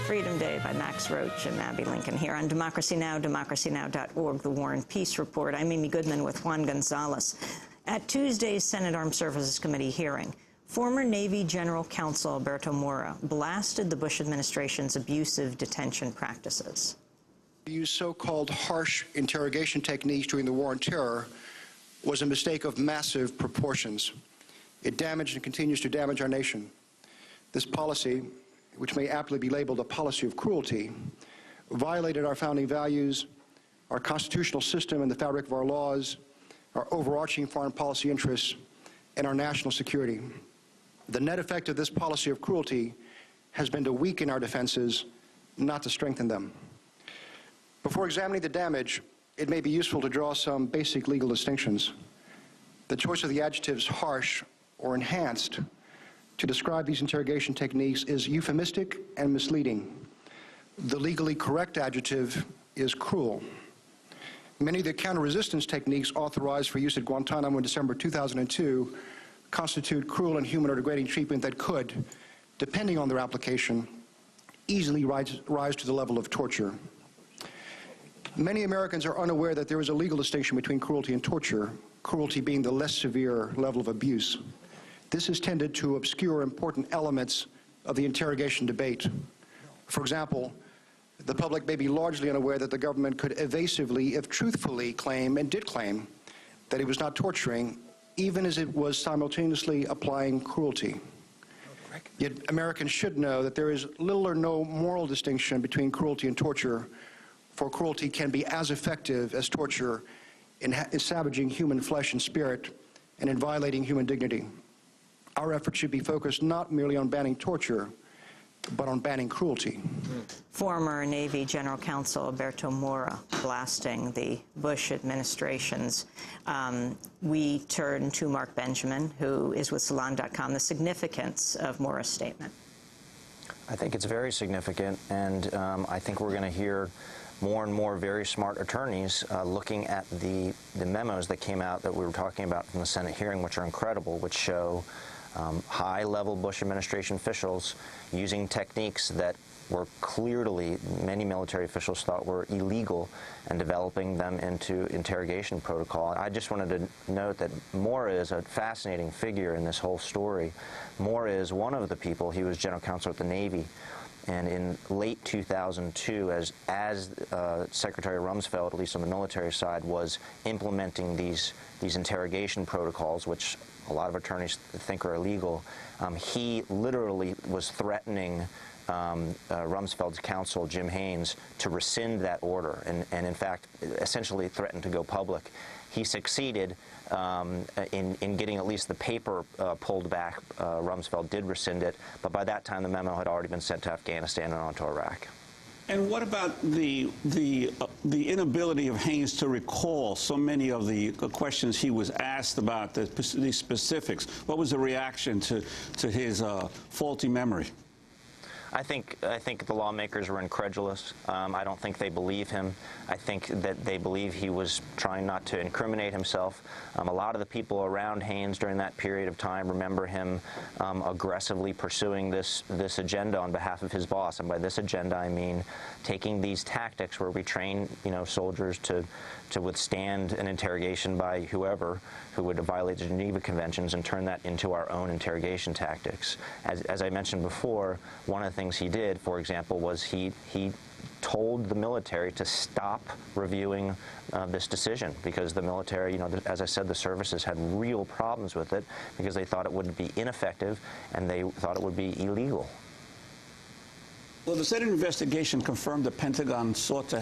Freedom Day by Max Roach and Abby Lincoln here on Democracy Now!, democracynow.org, the War and Peace Report. I'm Amy Goodman with Juan Gonzalez. At Tuesday's Senate Armed Services Committee hearing, former Navy General Counsel Alberto Mora blasted the Bush administration's abusive detention practices. To use so-called harsh interrogation techniques during the War on Terror was a mistake of massive proportions. It damaged and continues to damage our nation. This policy, which may aptly be labeled a policy of cruelty, violated our founding values, our constitutional system and the fabric of our laws, our overarching foreign policy interests, and our national security. The net effect of this policy of cruelty has been to weaken our defenses, not to strengthen them. Before examining the damage, it may be useful to draw some basic legal distinctions. The choice of the adjectives harsh or enhanced to describe these interrogation techniques is euphemistic and misleading. The legally correct adjective is cruel. Many of the counter-resistance techniques authorized for use at Guantanamo in December 2002 constitute cruel, inhuman, or degrading treatment that could, depending on their application, easily rise to the level of torture. Many Americans are unaware that there is a legal distinction between cruelty and torture, cruelty being the less severe level of abuse. This has tended to obscure important elements of the interrogation debate. For example, the public may be largely unaware that the government could evasively, if truthfully, claim, and did claim, that it was not torturing, even as it was simultaneously applying cruelty. Yet Americans should know that there is little or no moral distinction between cruelty and torture, for cruelty can be as effective as torture in savaging human flesh and spirit and in violating human dignity. Our efforts should be focused not merely on banning torture, but on banning cruelty. Former Navy General Counsel Alberto Mora blasting the Bush administrations. We turn to Mark Benjamin, who is with Salon.com, the significance of Mora's statement. I think it's very significant, and I think we're going to hear more and more very smart attorneys looking at the memos that came out that we were talking about from the Senate hearing, which are incredible, which show high-level Bush administration officials using techniques that were clearly, many military officials thought were illegal, and developing them into interrogation protocol. I just wanted to note that Mora is a fascinating figure in this whole story. Mora is one of the people, he was general counsel at the Navy, and in late 2002, as Secretary Rumsfeld, at least on the military side, was implementing these interrogation protocols, which a lot of attorneys think are illegal, he literally was threatening Rumsfeld's counsel, Jim Haynes, to rescind that order, and in fact, essentially threatened to go public. He succeeded in getting at least the paper pulled back. Rumsfeld did rescind it, but by that time the memo had already been sent to Afghanistan and on to Iraq. And what about the inability of Haynes to recall so many of the questions he was asked about, the specifics? What was the reaction to his faulty memory? I think the lawmakers were incredulous. I don't think they believe him. I think that they believe he was trying not to incriminate himself. A lot of the people around Haynes during that period of time remember him aggressively pursuing this agenda on behalf of his boss. And by this agenda, I mean taking these tactics where we train, soldiers to withstand an interrogation by whoever who would violate the Geneva Conventions and turn that into our own interrogation tactics. As I mentioned before, one of the things he did, for example, was he told the military to stop reviewing this decision, because the military, as I said, the services had real problems with it because they thought it would be ineffective and they thought it would be illegal. Well, the Senate investigation confirmed the Pentagon sought the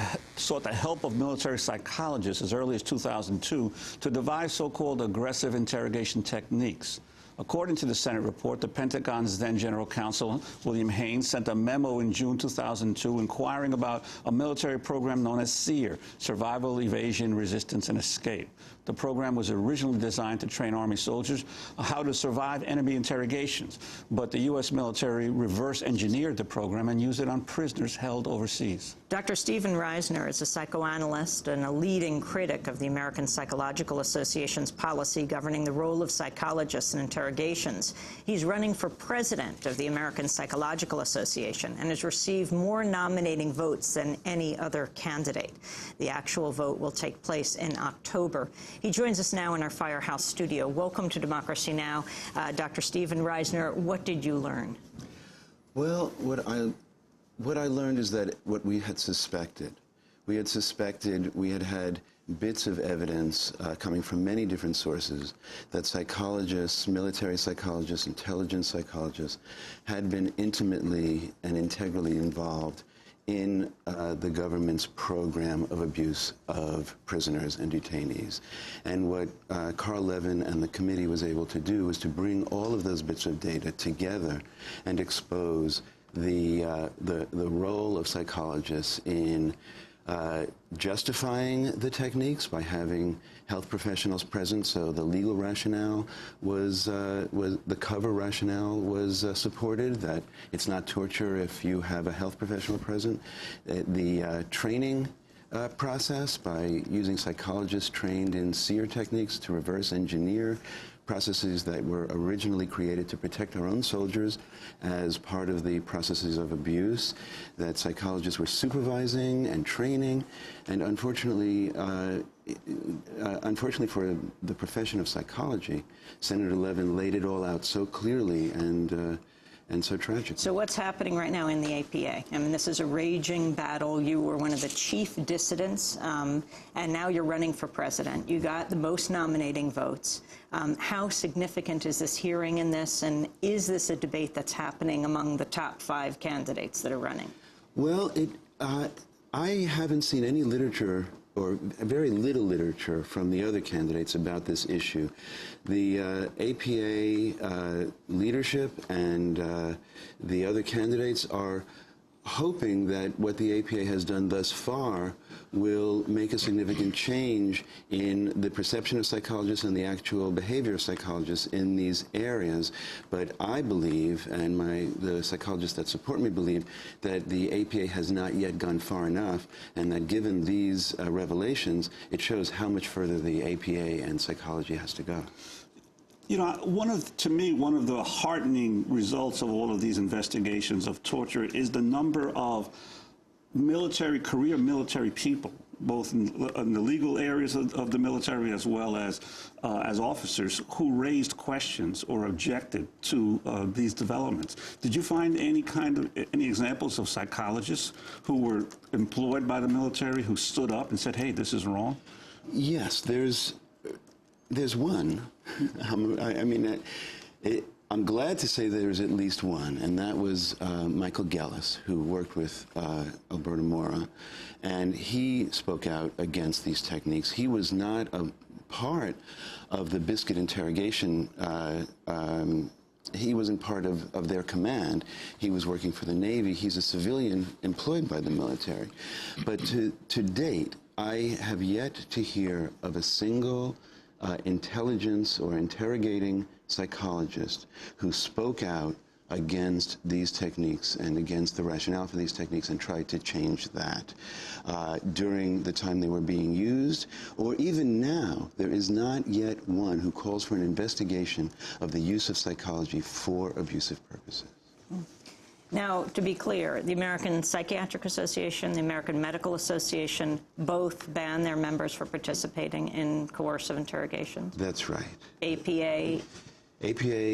help of military psychologists as early as 2002 to devise so-called aggressive interrogation techniques. According to the Senate report, the Pentagon's then General Counsel, William Haynes, sent a memo in June 2002 inquiring about a military program known as SEER, Survival, Evasion, Resistance, and Escape. The program was originally designed to train Army soldiers how to survive enemy interrogations, but the U.S. military reverse-engineered the program and used it on prisoners held overseas. Dr. Stephen Reisner is a psychoanalyst and a leading critic of the American Psychological Association's policy governing the role of psychologists in interrogation Interrogations. He's running for president of the American Psychological Association and has received more nominating votes than any other candidate. The actual vote will take place in October. He joins us now in our Firehouse studio. Welcome to Democracy Now! Dr. Stephen Reisner, what did you learn? Well, what I learned is that what we had suspected. We had had bits of evidence coming from many different sources that psychologists, military psychologists, intelligence psychologists had been intimately and integrally involved in the government's program of abuse of prisoners and detainees. And what Carl Levin and the committee was able to do was to bring all of those bits of data together and expose the role of psychologists in justifying the techniques by having health professionals present. So the legal rationale was the cover rationale was supported, that it's not torture if you have a health professional present. The training process by using psychologists trained in SEER techniques to reverse engineer processes that were originally created to protect our own soldiers as part of the processes of abuse, that psychologists were supervising and training, and unfortunately for the profession of psychology, Senator Levin laid it all out so clearly and so tragically. So what's happening right now in the APA? I mean, this is a raging battle. You were one of the chief dissidents, and now you're running for president. You got the most nominating votes. How significant is this hearing in this, and is this a debate that's happening among the top 5 candidates that are running? Well, I haven't seen any literature or very little literature from the other candidates about this issue. The APA leadership and the other candidates are hoping that what the APA has done thus far will make a significant change in the perception of psychologists and the actual behavior of psychologists in these areas. But I believe, and the psychologists that support me believe, that the APA has not yet gone far enough, and that given these revelations, it shows how much further the APA and psychology has to go. You know, to me, one of the heartening results of all of these investigations of torture is the number of career military people, both in the legal areas of the military as well as officers, who raised questions or objected to these developments. Did you find any examples of psychologists who were employed by the military who stood up and said, hey, this is wrong? Yes, there's one. I'm glad to say there's at least one, and that was Michael Gellis, who worked with Alberto Mora, and he spoke out against these techniques. He was not a part of the biscuit interrogation. He wasn't part of their command. He was working for the Navy. He's a civilian employed by the military. But to date, I have yet to hear of a single intelligence or interrogating psychologist who spoke out against these techniques and against the rationale for these techniques and tried to change that during the time they were being used, or even now. There is not yet one who calls for an investigation of the use of psychology for abusive purposes. Now, to be clear, the American Psychiatric Association, the American Medical Association, both ban their members for participating in coercive interrogations? That's right. APA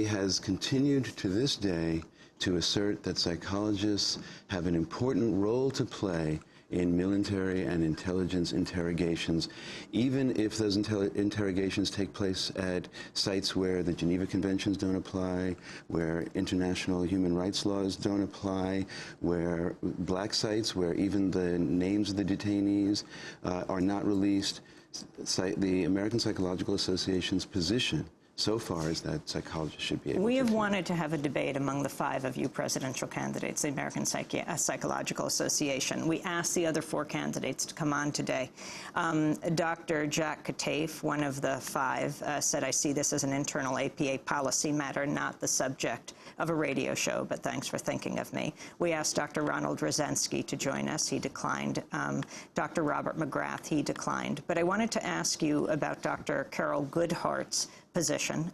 has continued to this day to assert that psychologists have an important role to play in military and intelligence interrogations, even if those interrogations take place at sites where the Geneva Conventions don't apply, where international human rights laws don't apply, where black sites, where even the names of the detainees are not released. The American Psychological Association's position so far is that psychologists should be able to. We have wanted to have a debate among the 5 of you presidential candidates, the American Psychological Association. We asked the other 4 candidates to come on today. Dr. Jack Kataif, one of the 5, said, I see this as an internal APA policy matter, not the subject of a radio show, but thanks for thinking of me. We asked Dr. Ronald Rosenski to join us. He declined. Dr. Robert McGrath, he declined. But I wanted to ask you about Dr. Carol Goodhart's position.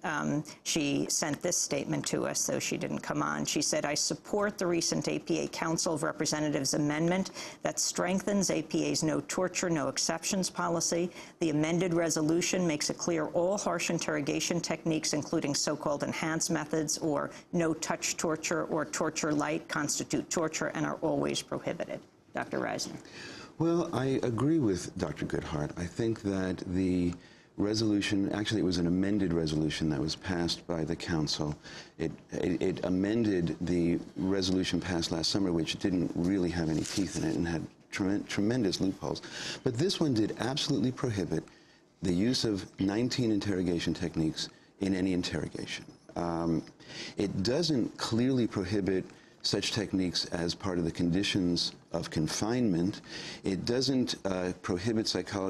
She sent this statement to us, though she didn't come on. She said, I support the recent APA Council of Representatives amendment that strengthens APA's no torture, no exceptions policy. The amended resolution makes it clear all harsh interrogation techniques, including so-called enhanced methods or no-touch torture or torture light, constitute torture and are always prohibited. Dr. Reisner. Well, I agree with Dr. Goodhart. I think that the resolution, actually it was an amended resolution that was passed by the council. It amended the resolution passed last summer, which didn't really have any teeth in it and had tremendous loopholes. But this one did absolutely prohibit the use of 19 interrogation techniques in any interrogation. It doesn't clearly prohibit such techniques as part of the conditions of confinement. It doesn't prohibit psychologists